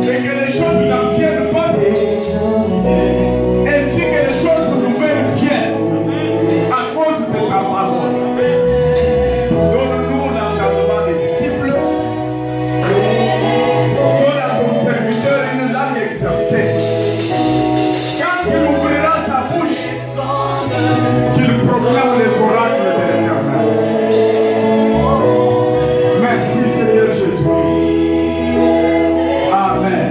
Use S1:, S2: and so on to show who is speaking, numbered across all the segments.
S1: C'est que les choses anciennes passent, ainsi que les choses nouvelles viennent à cause de ta parole. Donne-nous l'entendement des disciples. Donne à ton serviteur une langue exercée. Quand il ouvrira sa bouche, qu'il proclame les oracles de l'Éternel. Merci Seigneur Jésus. Amen.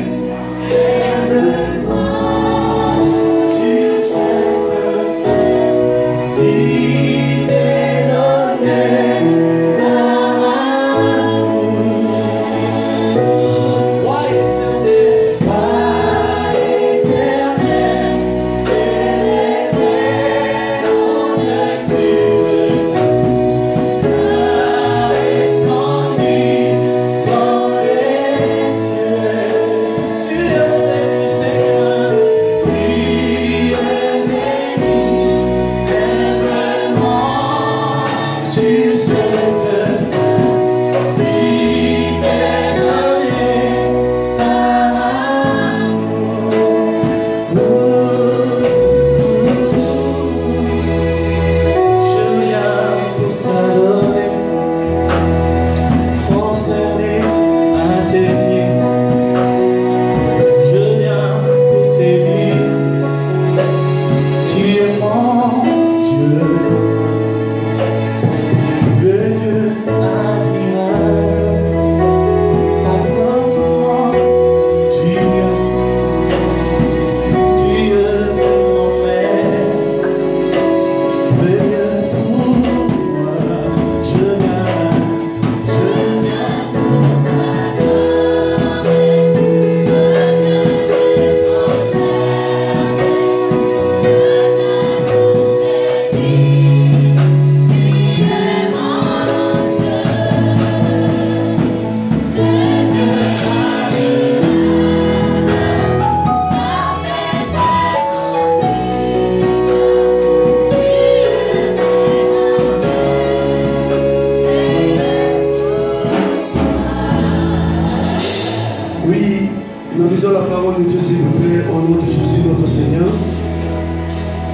S2: Nous lisons la parole de Dieu, s'il vous plaît, au nom de Jésus, notre Seigneur.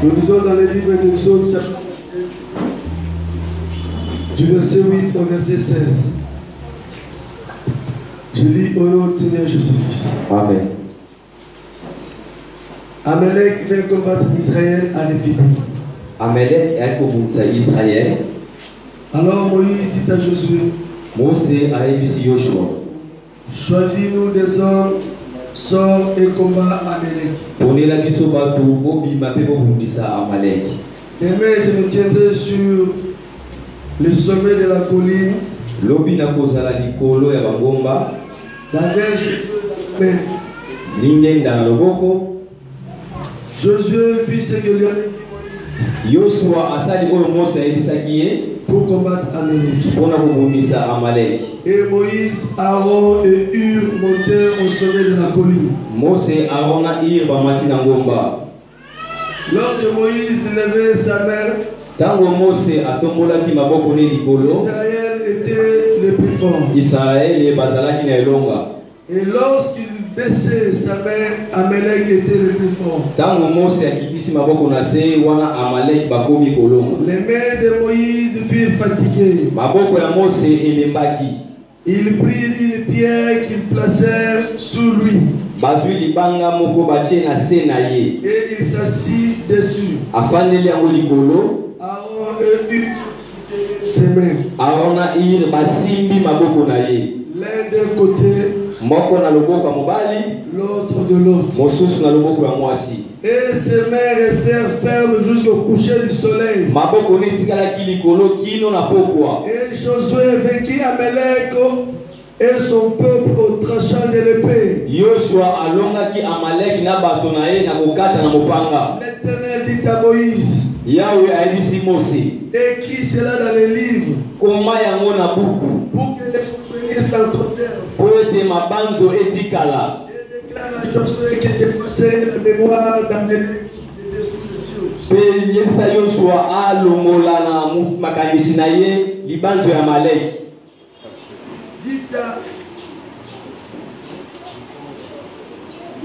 S2: Nous lisons dans le livre d'Exode, chapitre 7, du verset 8 au verset 16. Je lis au nom du Seigneur Jésus-Christ.
S3: Amen.
S2: Amalek vient combattre Israël à l'Épidie.
S3: Amalek est combattre Israël.
S2: Alors Moïse dit à Josué,
S3: Mose a émis Yoshua.
S2: Choisis-nous des hommes, sors et combat Amalek.
S3: Prenez la mission bateau, Bobi Mapé Bobumbisa Amalek.
S2: Demain, je me tiendrai sur le sommet de la colline.
S3: Lobi na kozala likolo ya bangomba.
S2: D'avec mais
S3: Lingen dans le boko.
S2: Josué fit ce que lui avait dit
S3: Yoshua asali oyo Mose ayebisaki ye
S2: pour combattre Amalek.
S3: Pona kobumbisa Amalek.
S2: Et Moïse, Aaron et Hur montèrent au sommet de la colline.
S3: Mose, Aaron et Hur bamati na ngomba.
S2: Lorsque Moïse levait sa main,
S3: tango Mose atombolaki maboko ne likolo,
S2: Israël était le plus fort.
S3: Israël e bazalaki na elonga.
S2: Et lorsqu'il baissait sa main, Amalek était le plus fort.
S3: Tango Mose akitisi maboko na se wana Amalek bakomi kolonga.
S2: Les mains de Moïse furent fatiguées.
S3: Maboko ya Mose elembaki.
S2: Il prit une pierre qu'ils placèrent sous lui.
S3: Bazui libanga moko batie na se na ye.
S2: Et il s'assit dessus.
S3: Afandeli yango likolo.
S2: Aaron et Hur ses mains.
S3: Aaron na Hur basimbi maboko na ye.
S2: L'un d'un côté,
S3: moko na loboko ya mobali,
S2: l'autre de l'autre.
S3: mosusu na loboko ya mwasi.
S2: Et ses mains restèrent fermes jusqu'au coucher du soleil.
S3: Maboko ne tikalaki likolo kino na pokwa.
S2: Et Josué vainquit Amalek et son peuple au tranchant de l'épée.
S3: Yoshua alongaki Amalek na bato na ye na kokata na mopanga.
S2: L'Éternel dit à Moïse,
S3: Yahweh ayebisi Mose,
S2: écris cela dans les livres
S3: koma yango na buku
S2: pour que les souvenirs s'en conservent.
S3: po ete mabanzo etikala.
S2: Et déclare à Josué qu'il dépassait la mémoire d'Amalek dessous les cieux.
S3: Pe yebisa Yoshua alongola na makanisi na ye libanzo ya Amalek.
S2: Dites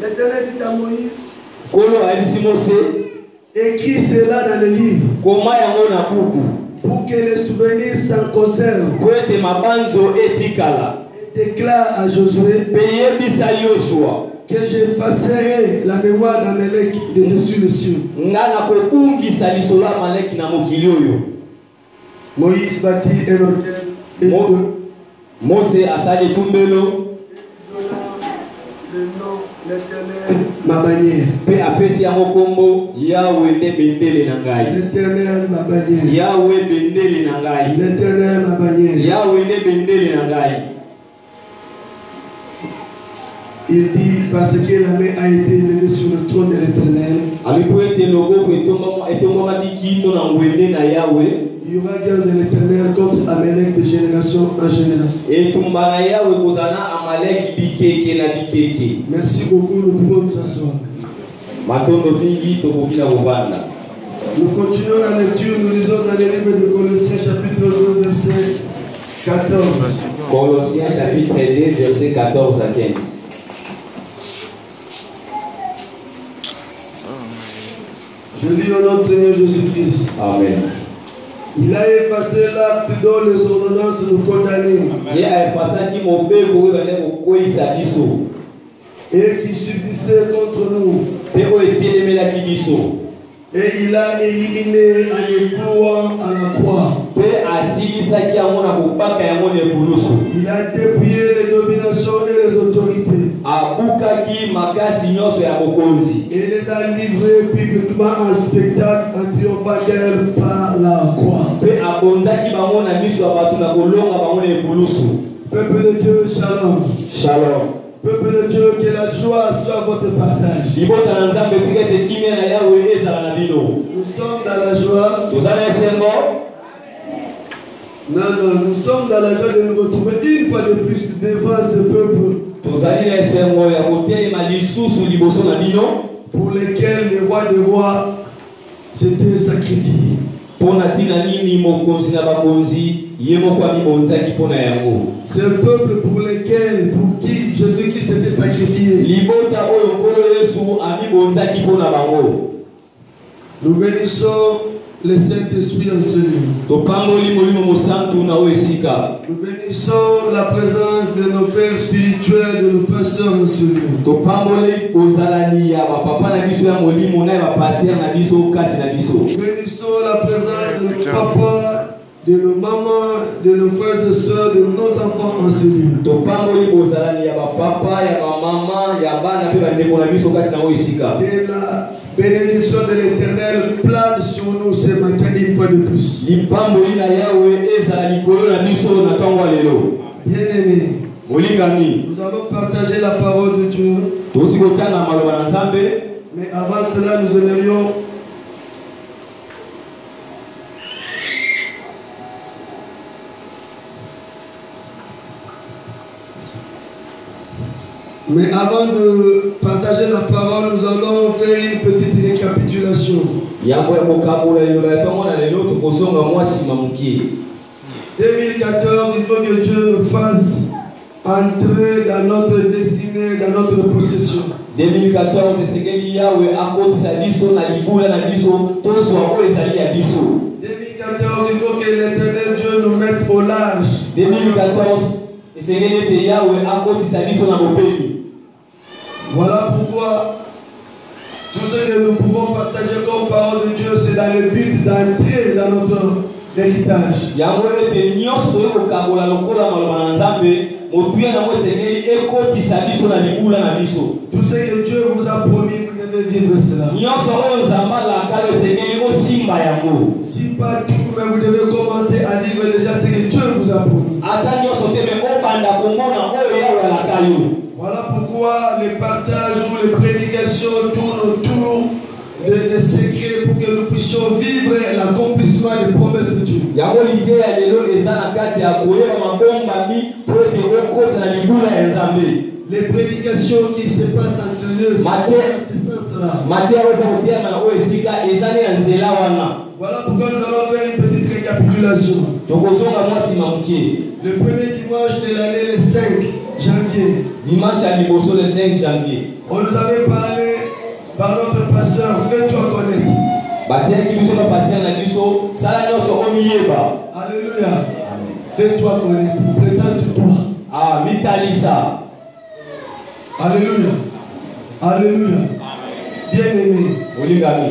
S2: L'Éternel dit à Moïse,
S3: Kolo ayebisi Mose
S2: écris cela dans le livre,
S3: koma yango na buku
S2: pour que les souvenirs s'en conservent.
S3: po ete mabanzo etikala.
S2: Déclare à Josué
S3: Pe yebisa Yoshua
S2: que j'effacerai la mémoire d'Amalek de dessus le ciel.
S3: nga nakobungisa lisolo ya Amaleki na mokili oyo.
S2: Moïse bâtit un autel et
S3: Mose asali etumbelo
S2: le nom l'Éternel ma bannière.
S3: pe apesi yango kombo Yawe nde bendele na ngai.
S2: L'Éternel ma bannière.
S3: Yawe bendele na ngai.
S2: L'Éternel ma bannière.
S3: Yawe nde bendele na ngai.
S2: Il dit parce que la main a été levée sur le trône de l'Éternel.
S3: Alipo ete loboko etombamaki kino na ngwende na Yawe.
S2: Il y aura guerre de l'Éternel contre Amalek de génération en génération.
S3: Etumba na Yawe kozana Amaleki bikeke na bikeke.
S2: Merci beaucoup, nous pouvons nous asseoir.
S3: Matondo mingi tokoki na kovanda.
S2: Nous continuons la lecture, nous lisons dans les livres de Colossiens chapitre 2 verset 14.
S3: Colossiens chapitre 2 verset 14 à 15.
S2: Je lis au nom du Seigneur Jésus-Christ.
S3: Amen.
S2: Il a effacé l'acte dont les ordonnances nous condamnaient
S3: Ye ayefasaki mobeko oyo bale kokweyisa biso
S2: et qui subsistait contre nous.
S3: mpe oyo etelemelaki biso
S2: Et il a éliminé en les clouant à la croix.
S3: mpe asilisaki yango na kobaka yango na ekulusu.
S2: Il a dépouillé les dominations et les autorités
S3: Abukaki makasi nyonso ya bokonzi
S2: et les a livrés publiquement en spectacle en triomphateur par la croix.
S3: mpe abonzaki bango na miso ya bato na kolonga bango na ekulusu.
S2: Peuple de Dieu, shalom.
S3: Shalom.
S2: Peuple de Dieu, que la joie soit votre partage.
S3: Libota na Nzambe tika ete kimia na Yawe ezala na bino.
S2: Nous sommes dans la joie.
S3: Tozala esengo.
S2: Non, nous sommes dans la joie de nous retrouver une fois de plus devant ce peuple
S3: Tozali na esengo ya kotelema lisusu liboso na bino
S2: pour lesquels les rois des rois s'étaient sacrifiés.
S3: mpona ntina nini mokonzi na bakonzi ye moko amibonzaki mpona yango.
S2: Ce peuple pour lesquels, pour qui Jésus-Christ s'était sacrifié.
S3: Libota oyo nkolo Yesu amibonzaki mpona bango.
S2: Nous bénissons le Saint-Esprit en ce lieu.
S3: Topamboli molimo mosantu na oyo esika.
S2: Nous bénissons la présence de nos pères spirituels, de nos pasteurs en ce lieu.
S3: Topamboli ozalani ya bapapa na biso ya molimo na ya bapaster na biso kati na biso.
S2: Nous bénissons la présence de nos papas, de nos mamans, de nos frères et sœurs, de nos enfants en ce lieu.
S3: Topamboli ozalani ya bapapa ya bamama ya bana mpe bandeko na biso kati na oyo esika.
S2: Que la bénédiction de l'Éternel plane sur nous ce matin une fois de plus.
S3: Lipamboli na Yawe ezala likolo na biso na ntongo ya lelo.
S2: Bien-aimés,
S3: Molingami,
S2: nous allons partager la parole de Dieu.
S3: tozi kotanga maloba na Nzambe.
S2: Mais avant cela, nous aimerions Mais avant de partager la parole, nous allons faire une petite récapitulation.
S3: Yango ya kokabola liloba ya ntongo na lelo tokozonga mwa nsima mokie.
S2: 2014, il faut que Dieu nous fasse entrer dans notre destinée, dans notre possession.
S3: 2014 esengeli Yawe akotisa biso na libula na biso tozwa oyo ezali ya biso.
S2: 2014, il faut que l'Éternel Dieu nous mette au large.
S3: 2014 esengeli ete Yawe akotisa biso na mopeli.
S2: Voilà pourquoi tout ce que nous pouvons partager comme parole de Dieu, c'est dans le but d'entrer dans notre héritage.
S3: Yango ete nyonso toye kokabola lokola maloba na Nzambe motuya nango esengeli ekotisa biso na libula na biso.
S2: Tout ce que Dieu vous a promis, vous devez vivre cela.
S3: Nyonso oyo Nzambe alakala esengeli osimba yango.
S2: Si pas tout, mais vous devez commencer à vivre déjà ce que Dieu vous a promis.
S3: Ata nyonso te me obanda komona oyo Yawe alakala yo.
S2: Voilà pourquoi les partages ou les prédications tournent autour des secrets pour que nous puissions vivre l'accomplissement des promesses de Dieu.
S3: Yango l'idée ya lelo eza na kati ya koyeba mabombami po ete okota na libula ya Nzambe.
S2: Les prédications qui se passent en ce lieu, c'est dans ce sens-là.
S3: Matthieu oza kotiama na oyo esika ezali na nzela wana.
S2: Voilà pourquoi nous allons faire une petite récapitulation.
S3: Tokozonga mwa nsima mokie.
S2: Le premier dimanche de l'année, le 5 janvier.
S3: Dimanche à Liboso le 5 janvier.
S2: On nous avait parlé par notre pasteur, fais-toi connaître.
S3: Batia qui nous sommes pasteur na biso, sala nyoso omiyeba.
S2: Alléluia. Fais-toi connaître, présente-toi.
S3: Ah, mitalisa.
S2: Alléluia. Alléluia. Bien-aimé.
S3: Oligami.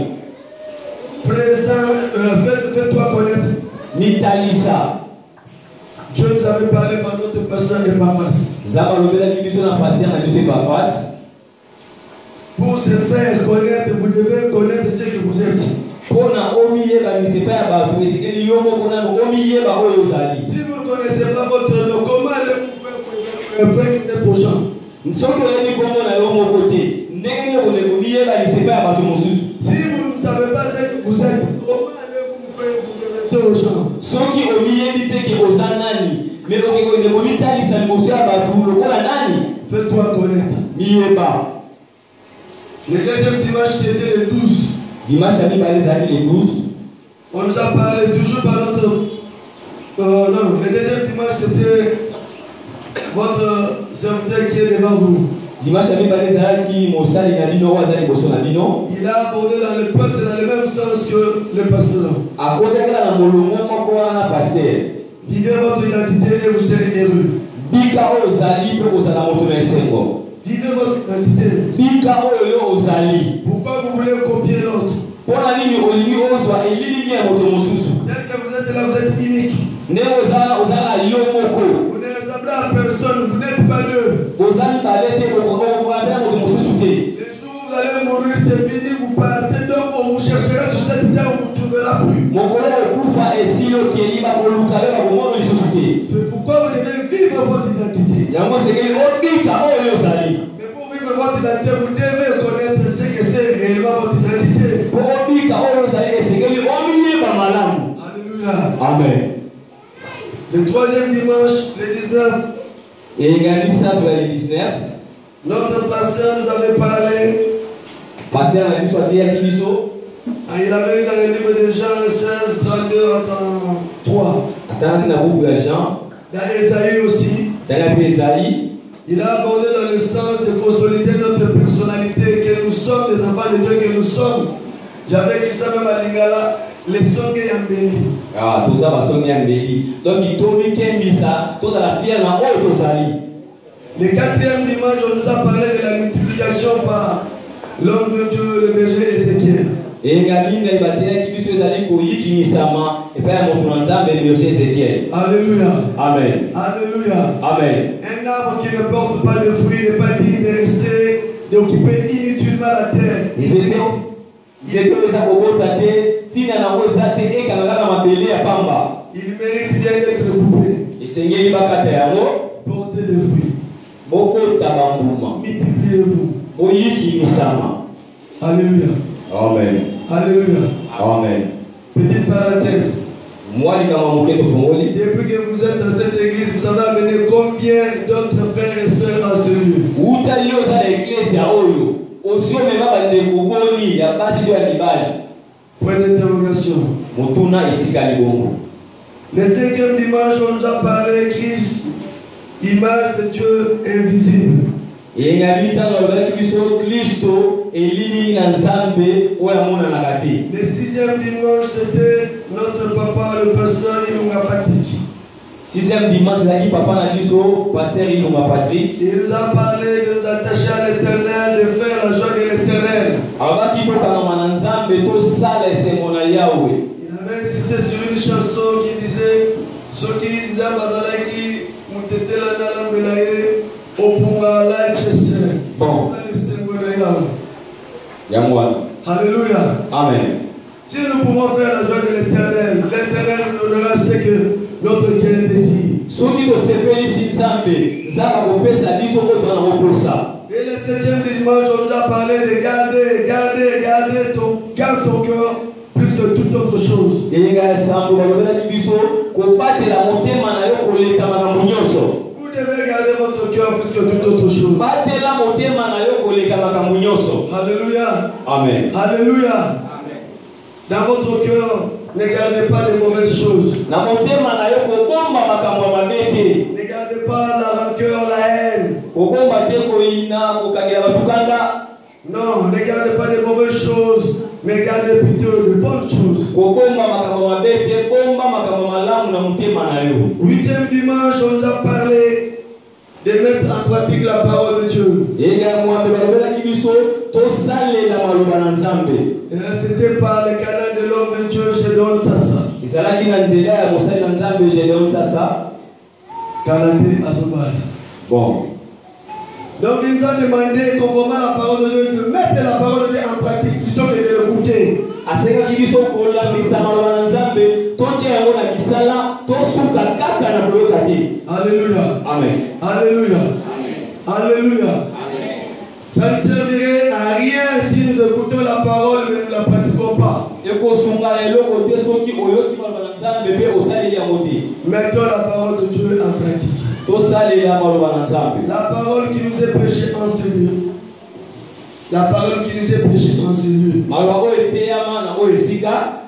S2: Fais-toi connaître.
S3: Mitalisa.
S2: Dieu nous avait parlé par notre pasteur Epaphras.
S3: Zaba lobela qui biso na pasteur na biso Epaphras.
S2: Pour se faire connaître, vous devez connaître ce que vous êtes.
S3: Pona omiyeba misepa ya bato esekeli yo moko na omiyeba oyo ozali.
S2: Si vous ne connaissez pas votre nom, comment allez-vous faire aux gens?
S3: Soki oyebi kombo na yo moko te, ndenge nini omiyeba misepa ya bato mosusu.
S2: Si vous ne savez pas ce que vous êtes, comment allez-vous faire aux gens?
S3: Soki omiyebi te ke oza nani, mais okende komitalisa liboso ya bato lokola nani?
S2: Fais-toi connaître.
S3: Miyeba.
S2: Le deuxième dimanche qui était le 12.
S3: Dimanche à mibale ezalaki le 12.
S2: On nous a parlé toujours par notre... non, le deuxième dimanche c'était votre serviteur qui est devant vous.
S3: Dimanche à mibale ezalaki mosali na bino oyo azali liboso na bino.
S2: Il a abordé dans le poste dans le même sens que le pasteur.
S3: Akotakela na molongo moko wana na pasteur.
S2: Vivez votre identité et vous serez heureux.
S3: Bika oyo ozali mpe kozala moto na esengo.
S2: Vivez votre identité.
S3: Bika oyo yo ozali.
S2: Pourquoi vous voulez copier l'autre?
S3: Mpona nini olingi ozwa elili ya moto mosusu?
S2: Tel que vous êtes là, vous êtes unique.
S3: Ndenge ozala yo moko.
S2: Vous ne ressemblez à personne, vous n'êtes pas deux.
S3: Ozali babe te okoambela moto mosusu te.
S2: Le jour où vous allez mourir, c'est fini, vous partez, donc on vous cherchera sur cette terre, on ne vous trouvera plus.
S3: Mokolo okufa esili okei bakoluka yo bakomona lisusu te.
S2: C'est pourquoi vous devez vivre votre identité.
S3: Yango sekeli obika oyo ozali.
S2: Mais pour vivre votre identité, vous devez connaître ce que c'est réellement votre identité.
S3: Po obika oyo ozali esekeli omiyeba malamu.
S2: Alléluia.
S3: Amen.
S2: Le troisième dimanche, le 19,
S3: eyenganisa to ya le 19.
S2: notre pasteur nous avait parlé.
S3: Pasteur na biso ateyaki biso.
S2: Il avait lu dans le livre de Jean 16, 32 à 33.
S3: Atanaki na buku ya Jean.
S2: Dans Esaïe aussi.
S3: Tanga mpe Esaïe.
S2: Il a abordé dans le sens de consolider notre personnalité, que nous sommes des enfants de Dieu, que nous sommes. J'avais dit ça même à Lingala, les songes et béni.
S3: Ah, tout ça va sonner en béni. Donc il tourne kembisa, tout ça la fière na oyo tozali.
S2: Le quatrième dimanche, on nous a parlé de la multiplication par l'homme de Dieu, le berger Ézéchiel.
S3: Engaminga ibateyaki biso ezali koyikimisama epai ya moto na Nzambe le berger Ézéchiel.
S2: Alléluia.
S3: Amen.
S2: Alléluia.
S3: Amen.
S2: Un arbre qui ne porte pas de fruits n'est pas digne de rester, d'occuper inutilement la terre.
S3: Nzete eza kobota te, ntina nango eza te ekanga kaka mabele ya pamba.
S2: Il mérite bien d'être coupé.
S3: Esengeli bakata yango.
S2: Portez des fruits.
S3: Bokota bambuma.
S2: Multipliez-vous.
S3: Boyikimisama.
S2: Alléluia.
S3: Amen.
S2: Alléluia.
S3: Amen.
S2: Petite parenthèse.
S3: Moi, les camarades fongoli.
S2: Depuis que vous êtes dans cette église, vous avez amené combien d'autres frères et sœurs à ce lieu?
S3: Uta liyo za l'église ya oyo. Osio mema bande kuboni ya basi ya libali.
S2: Point d'interrogation.
S3: Motuna etika libongo.
S2: Le cinquième dimanche, on nous a parlé Christ, image de Dieu invisible.
S3: Engamita lobaki biso Kristo elili na Nzambe oya mona na kati.
S2: Le sixième dimanche, c'était notre papa, le pasteur Ilunga Patrick.
S3: Sixième dimanche, là, papa na biso, pasteur Ilunga Patrick.
S2: Il nous a parlé de nous attacher à l'éternel, de faire la joie de l'éternel.
S3: Abaki toka na mananzambe to sala esemona Yahweh.
S2: Il avait insisté sur une chanson qui disait Soki Nzabazalaki Mutetela Nalambenaye Opunga la Chese.
S3: Bon. Alléluia. Amen.
S2: Si nous pouvons faire la joie de l'éternel, l'éternel nous donnera ce que notre cœur désire.
S3: Soki to sepeli si Nzambe, Nzaka kopesa biso ko tona koposa.
S2: Et le septième dimanche, on nous a parlé de garder ton cœur plus que toute autre chose.
S3: Et il y a sambo balobela biso ko batela motema na yo koleka makambo nyonso.
S2: Vous devez garder votre cœur plus que toute autre chose.
S3: Batela motema na yo koleka makambo nyonso.
S2: Alléluia.
S3: Amen.
S2: Alléluia. Dans votre cœur, ne gardez pas de mauvaises choses.
S3: Na motema na yo ko bomba makambo mabete.
S2: Ne gardez pas la rancœur, la haine. Non, ne gardez pas de mauvaises choses, mais gardez plutôt de bonnes choses. 8e dimanche, on nous a parlé de mettre en pratique la parole de Dieu. Et là, c'était par le canal de l'homme de Dieu, Gédéon Sassa. Canadé Azobal. Bon. Donc il nous a demandé, conformément à la parole de Dieu, de mettre la parole de Dieu en pratique plutôt que de l'écouter. Alléluia.
S3: Amen.
S2: Alléluia. Alléluia. Ça ne servirait à rien si nous écoutons la parole mais nous ne la pratiquons pas. Mettons la parole de Dieu en pratique. La parole qui nous est prêchée en ce lieu. La parole qui nous est prêchée en ce lieu.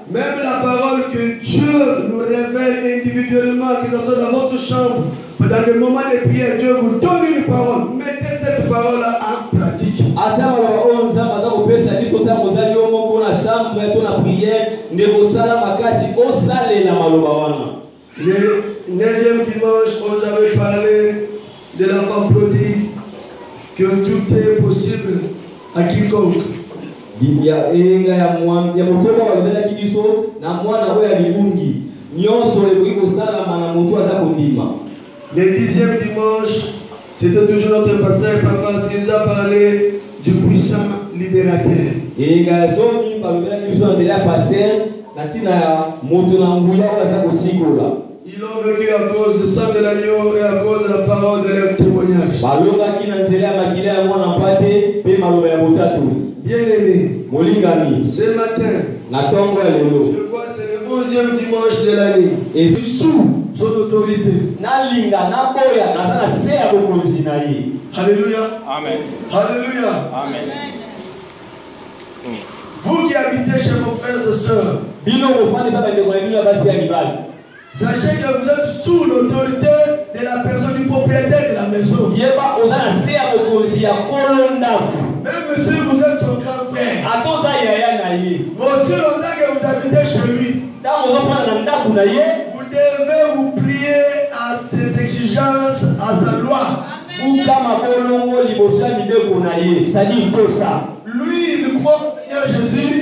S2: Même la parole que Dieu nous révèle individuellement, que ce soit dans votre chambre, dans le moment de prière, Dieu vous donne une parole. Mettez cette parole-là en pratique. Le 9e dimanche, on avait parlé de l'enfant prodigue, que tout est possible à quiconque. Le 10e dimanche, c'était toujours notre pasteur Papa qui nous a parlé du puissant libérateur. Ils ont vécu à cause du sang de l'agneau et à cause de la parole de leur témoignage. Bien-aimés, ce matin, je crois que c'est le 11e dimanche de l'année. Et sous son autorité. Alléluia.
S1: Amen.
S2: Alléluia.
S1: Amen.
S2: Vous qui habitez chez vos frères et sœurs, sachez que vous êtes sous l'autorité de la personne du propriétaire de la maison. Même si vous êtes son grand frère, aussi longtemps que vous habitez chez lui, vous devez vous plier à ses exigences, à sa loi. Lui, il croit au Seigneur Jésus.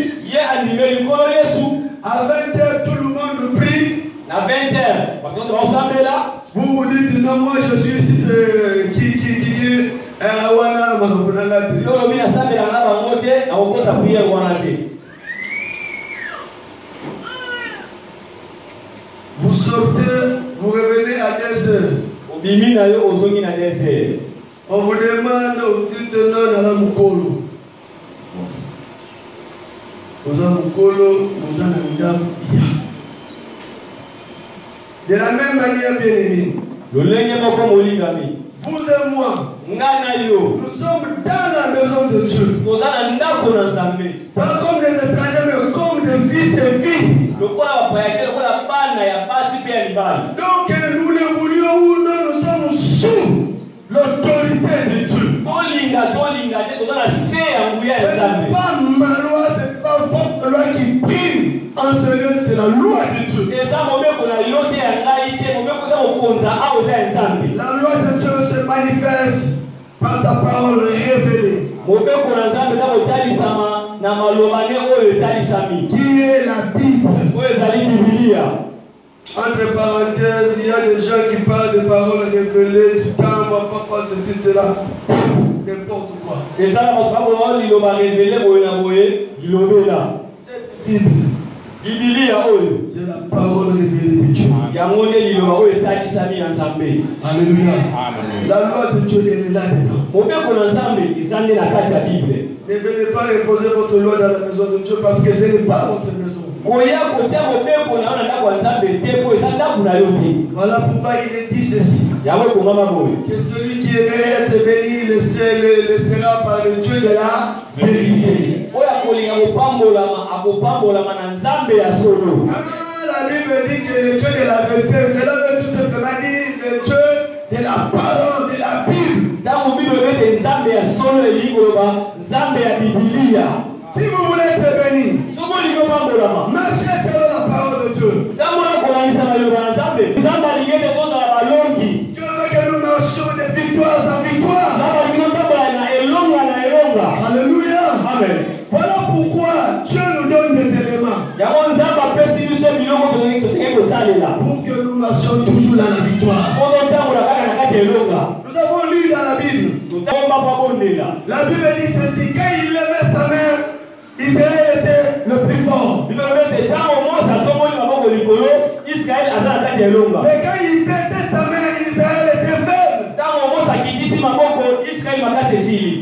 S2: À 20h, tout le monde prie.
S3: À 20h,
S2: vous vous dites, non, moi je suis ici, vous sortez, vous revenez à 2h. On vous demande, vous dites non à la Mukolo. Vous avez Mukolo, vous avez de la même manière, bien-aimés, vous et moi, nous sommes dans la maison de Dieu. Pas comme des étrangers, mais comme des fils et filles. Donc, nous le voulions ou non, nous sommes sous l'autorité de Dieu. C'est pas ma loi, c'est pas votre loi qui prime. En ce lieu, c'est la loi de Dieu. La loi de Dieu se manifeste par sa parole révélée. Qui est la Bible. Entre parenthèses, il y a des gens qui parlent de paroles révélées, du temps, papa, ceci, cela. N'importe quoi. Cette Bible, c'est la parole révélée de Dieu. Alléluia. La loi de Dieu est là-dedans. Ne venez pas imposer votre loi dans la maison de Dieu parce que ce n'est pas votre maison. Voilà pourquoi il est dit ceci. Que celui qui aimerait être béni le sera par le Dieu de la vérité. La Bible dit que le Dieu de la vérité, cela veut tout simplement dire le Dieu de la parole de la Bible. Si vous voulez être béni, marchez selon la parole de Dieu. Dieu veut que nous marchions de victoire en victoire. Alléluia. Amen. Voilà pourquoi Dieu nous donne des éléments. Pour que nous marchions toujours dans la victoire. Nous avons lu dans la Bible. La Bible dit ceci, quand il levait sa main, Israël était le plus fort. Mais quand il baissait sa main, Israël était faible.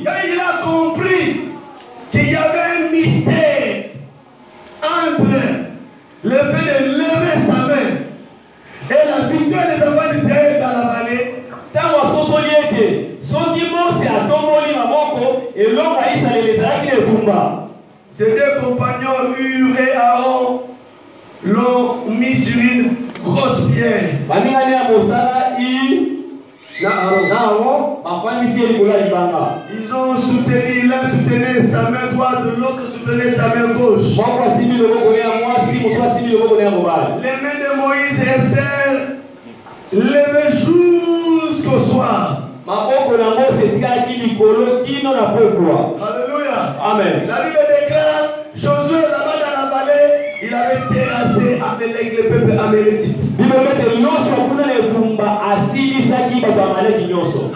S2: Quand il a compris qu'il y avait un mystère entre le fait de lever sa main et la victoire des enfants d'Israël dans la vallée, ces deux compagnons, Hur et Aaron, l'ont mis sur une grosse pierre. Ils ont soutenu, l'un soutenait sa main droite, l'autre soutenait sa main gauche. Les mains de Moïse restèrent levées jusqu'au soir. Alléluia. Amen. La Bible déclare, Josué là-bas dans la vallée, il avait terrassé Amalek, le peuple amélécite.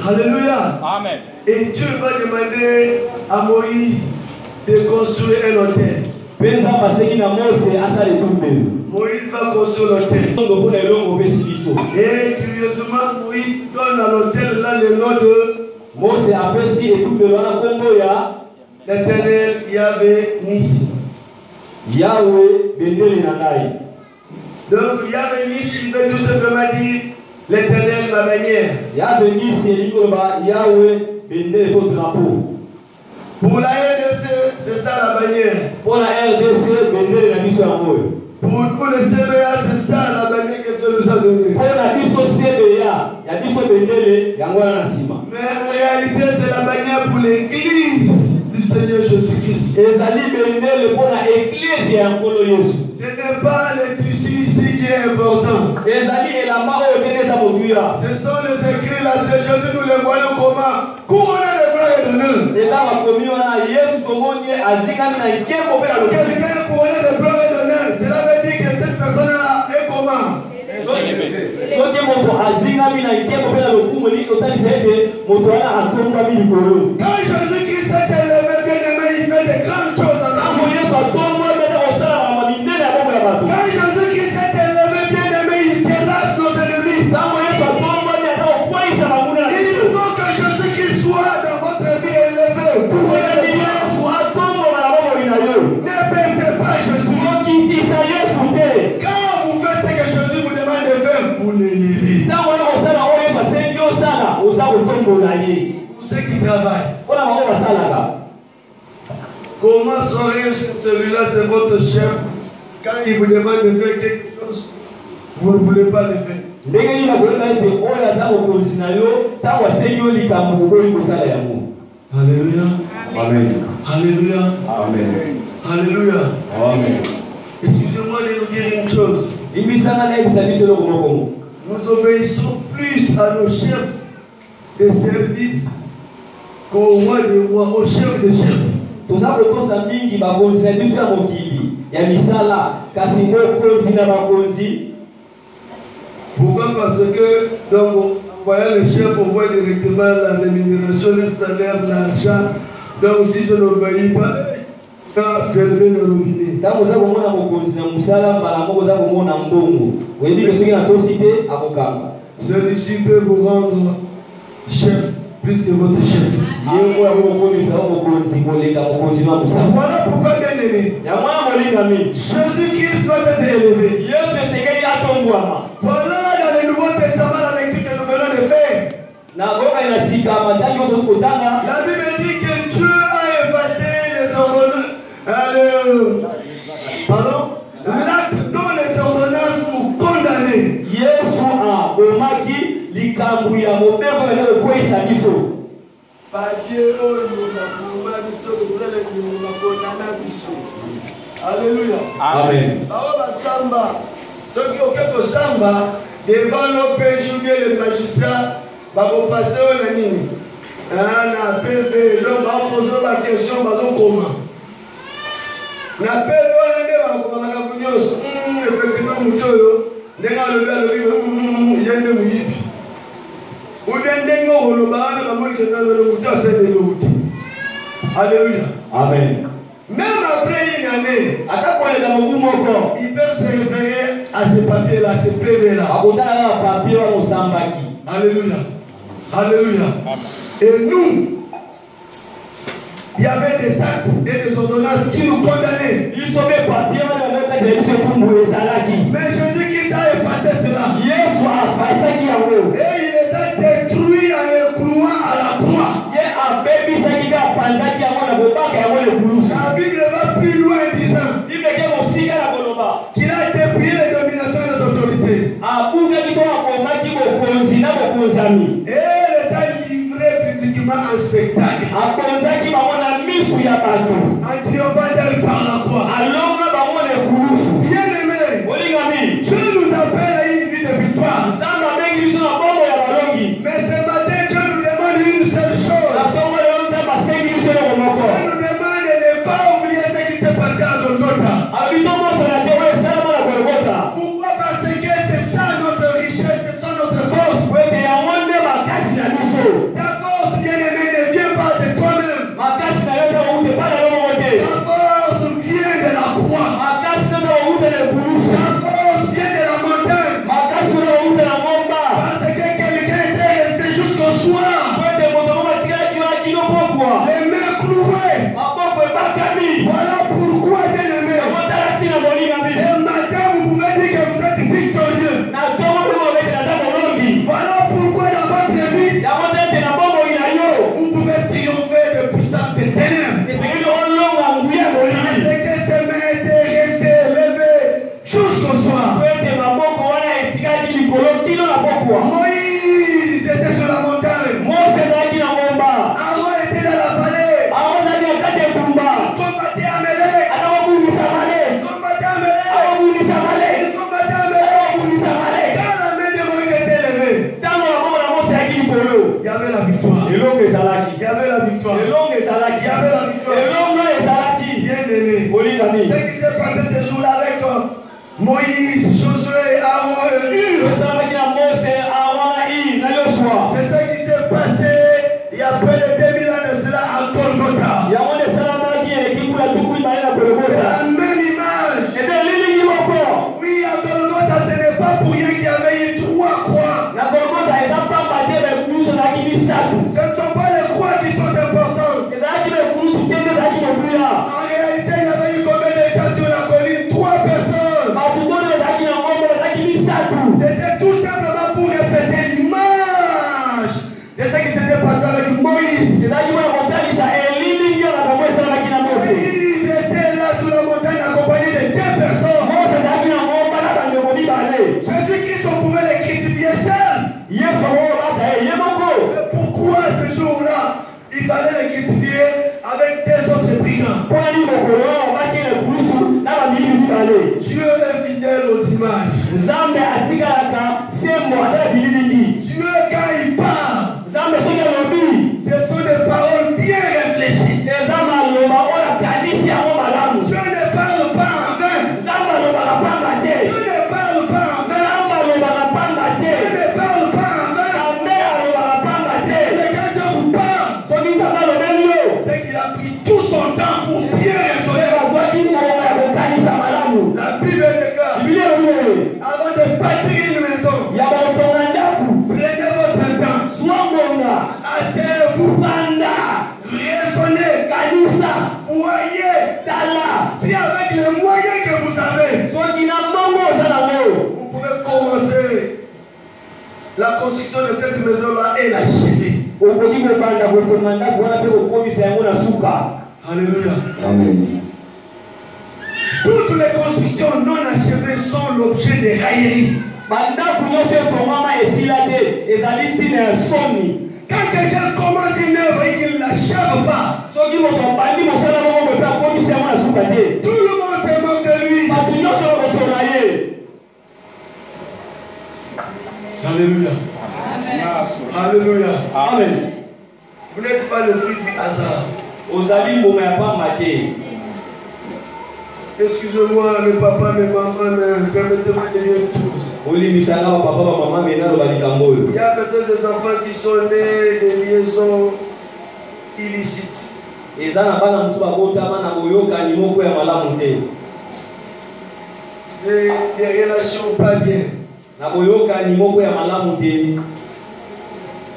S2: Alléluia. Amen. Et Dieu va demander à Moïse de construire un autel. Moïse va construire l'autel. Et curieusement, Moïse donne à l'autel là le nom de l'Éternel Yahvé Nissi. Donc Yahvé Nissi veut tout simplement dire l'Éternel ma bannière. Pour la RDC, c'est ça la bannière. Pour la RDC, pour le CBA, c'est ça la bannière que Dieu nous a donnée. Mais en réalité, c'est la bannière pour l'église du Seigneur Jésus-Christ. Ce n'est pas les tissus ici qui est important. Ce sont les écrits là, c'est Jésus, nous les voyons comment couronner de gloire et d'honneur. Quelqu'un couronné de gloire et d'honneur, cela veut dire que cette personne-là est comment? Quand Jésus-Christ s'est élevé, bien-aimé, il fait de grandes choses en nous. Quand Jésus-Christ s'est élevé, bien-aimé, il terrasse nos ennemis. Il faut que Jésus-Christ soit dans votre vie élevé. Ne baissez pas Jésus. Quand vous faites ce que Jésus vous demande de faire, vous l'élevez. Pour ceux qui travaillent. Comment saurais-je que celui-là c'est votre chef? Quand il vous demande de faire quelque chose, vous ne voulez pas le faire. Alléluia. Amen. Alléluia. Amen. Alléluia. Amen. Excusez-moi de nous dire une chose. Nous obéissons plus à nos chefs de service qu'au roi des rois, au chef des chefs. Pourquoi? Parce que donc, en voyant le chef, on voit directement la rémunération, le salaire, l'argent. Donc si je n'obéis pas, je vais fermer le robinet. Celui-ci peut vous rendre chef plus que votre chef. Voilà pourquoi, bien aimé, Jésus-Christ doit être élevé. Voilà dans le Nouveau Testament la lecture que nous venons de faire. La Bible dit que Dieu a effacé les ordonnances. L'acte dont les ordonnances nous condamnaient. Alléluia.
S3: Amen.
S2: Ceux qui ont quelque samba, devant l'OPJ ou bien le magistrat, vont passer au ligne. Na PV, l'homme va poser la question, comment. Na PV, on va effectivement, il y a des mouilles. Ou bien des mots, on va Alléluia.
S3: Amen.
S2: Même après une année, ils peuvent se référer à ces papiers-là, ces PV-là. Alléluia. Alléluia. Et nous, il y avait des actes et des ordonnances qui nous condamnaient. Mais Jésus-Christ a effacé cela. Et il les a détruits en les clouant à la croix. La Bible va plus loin en disant qu'il a dépouillé les dominations des autorités. Et les a livrés publiquement en spectacle. En triomphant par la croix. Bien aimé, Dieu nous appelle à une vie de victoire. Mais ce matin, Dieu nous demande une seule chose. Dieu nous demande de ne pas oublier ce qui s'est passé à Golgotha. Pourquoi? Parce que c'est ça notre richesse, c'est ça notre force. Ta force, bien aimé, ne vient pas de toi-même. Ta force vient de la croix. Ta force vient de la montagne. Parce que quelqu'un était resté jusqu'au soir. Les mains clouées. Voilà pourquoi, bien aimé, ce matin vous pouvez dire que vous êtes victorieux. Voilà pourquoi dans votre vie, vous pouvez triompher de puissance des ténèbres. Parce que ces mains étaient restées levées jusqu'au soir. Moïse était sur la montagne. Aaron était dans la vallée. Il combattait Amalek. Quand la main de Moïse était levée, il y avait la victoire. Il y avait la victoire. Bien aimé. Ce qui s'est passé ce jour-là avec Moïse, Josué, Aaron et Hur. C'est ce qui s'est passé il y a près de 2000 ans de cela à Golgotha. La même image. Oui, à Golgotha, ce n'est pas pour rien qu'il y avait eu 3 croix. Ce ne sont pas les croix qui sont importantes. En réalité, il y avait eu combien de gens sur la colline? 3 personnes. C'était tout simplement pour répéter l'image de ce qui s'était passé avec Moïse. Moïse était là sur la montagne accompagné de 2 personnes. Jésus-Christ, on pouvait les crucifier seul. Mais pourquoi ce jour-là, il fallait les crucifier avec 2 autres brigands? Dieu est fidèle aux images. Dieu, quand il parle, ce sont des paroles bien réfléchies. Dieu ne parle pas en vain. Dieu ne parle pas en vain. Dieu ne parle pas en vain. Et quand Dieu vous parle, c'est qu'il a pris tout son temps pour bien raisonner. La Bible déclare, avant de bâtir une maison, prenez votre temps, asseyez-vous, raisonnez, voyez, si avec les moyens que vous avez, vous pouvez commencer la construction de cette maison-là et l'achever. Alléluia.
S3: Amen.
S2: Toutes les constructions non achevées sont l'objet des railleries. Quand quelqu'un commence une œuvre et qu'il ne l'achève pas, tout le monde se moque de lui. Alléluia. Alléluia.
S3: Amen.
S2: Vous n'êtes pas le fruit du hasard. Excusez-moi, mes papas, mes mamans, permettez-moi de dire tous. Il y a peut-être des enfants qui sont nés de liaisons illicites. Des relations pas bien.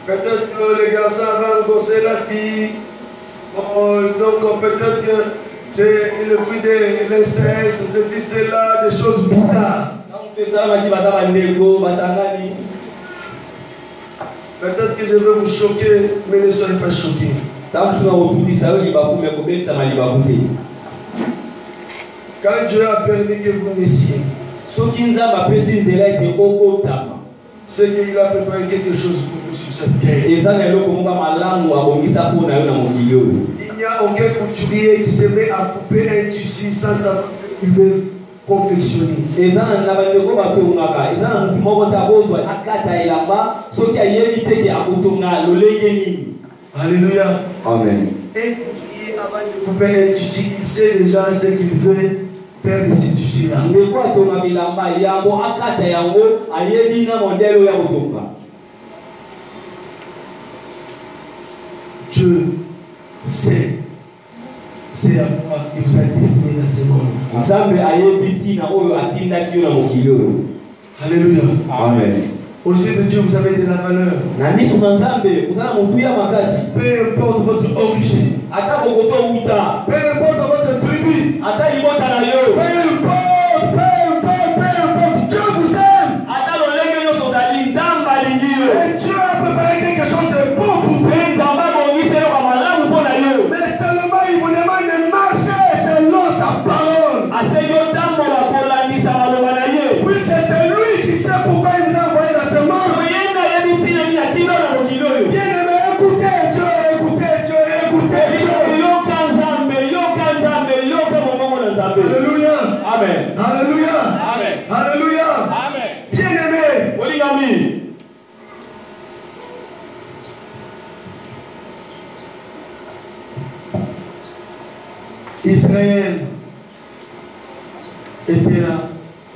S2: Peut-être que les garçons avaient gossé la fille. Donc peut-être que c'est le fruit de l'inceste, ceci, cela, des choses bizarres. Peut-être que je vais vous choquer, mais ne soyez pas choqués. Quand Dieu a permis que vous naissiez, c'est qu'il a préparé quelque chose pour vous sur cette terre. Il n'y a aucun couturier qui se met à couper un tissu sans savoir ce qu'il veut confectionner. Alléluia.
S3: Amen.
S2: Un couturier, avant de couper un tissu, il sait déjà ce qu'il veut faire de ce tissu-là. Dieu sait. C'est à quoi il vous a destiné dans ce monde. Alléluia.
S3: Amen.
S2: Aux yeux de Dieu, vous avez de la valeur. Peu importe votre origine. Peu importe votre tribu. Peu importe, Dieu vous aime. Et Dieu a préparé quelque chose de bon pour vous. Mais seulement il vous demande de marcher selon sa parole. Puisque c'est lui qui sait pourquoi il vous a envoyé dans ce monde. Bien-aimé, écoutez Dieu, écoutez Dieu, écoutez Dieu. Alléluia.
S3: Amen.
S2: Alléluia.
S3: Amen.
S2: Alléluia.
S3: Amen.
S2: Bien-aimé. Israël était là.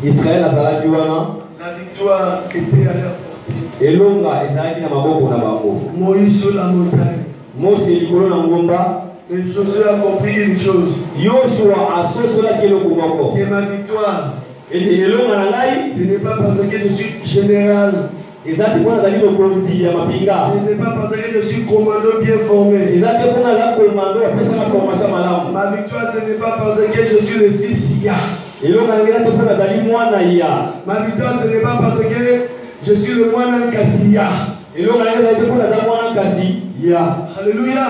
S3: Israël azalaki wana.
S2: La victoire était à leur portée.
S3: Elonga ezalaki na maboko na bango.
S2: Moïse sur la montagne.
S3: Mose likolo na ngomba.
S2: Et Josué a compris une chose.
S3: Yoshua asosolaki eloko moko.
S2: Que ma victoire,
S3: Ete elonga na ngai.
S2: ce n'est pas parce que je suis général.
S3: Ezati mpona azali mokonzi ya mapinga.
S2: Ce n'est pas parce que je suis commando bien formé.
S3: Ezati mpona azali komando apesaka formation malamu.
S2: Ma victoire, ce n'est pas parce que je suis le fils Ya.
S3: Elonga ngela te mpona azali mwana ya.
S2: Ma victoire, ce n'est pas parce que je suis le moine Kassia.
S3: Elonga ngela te mpona azali mwana kasi ya.
S2: Alléluia.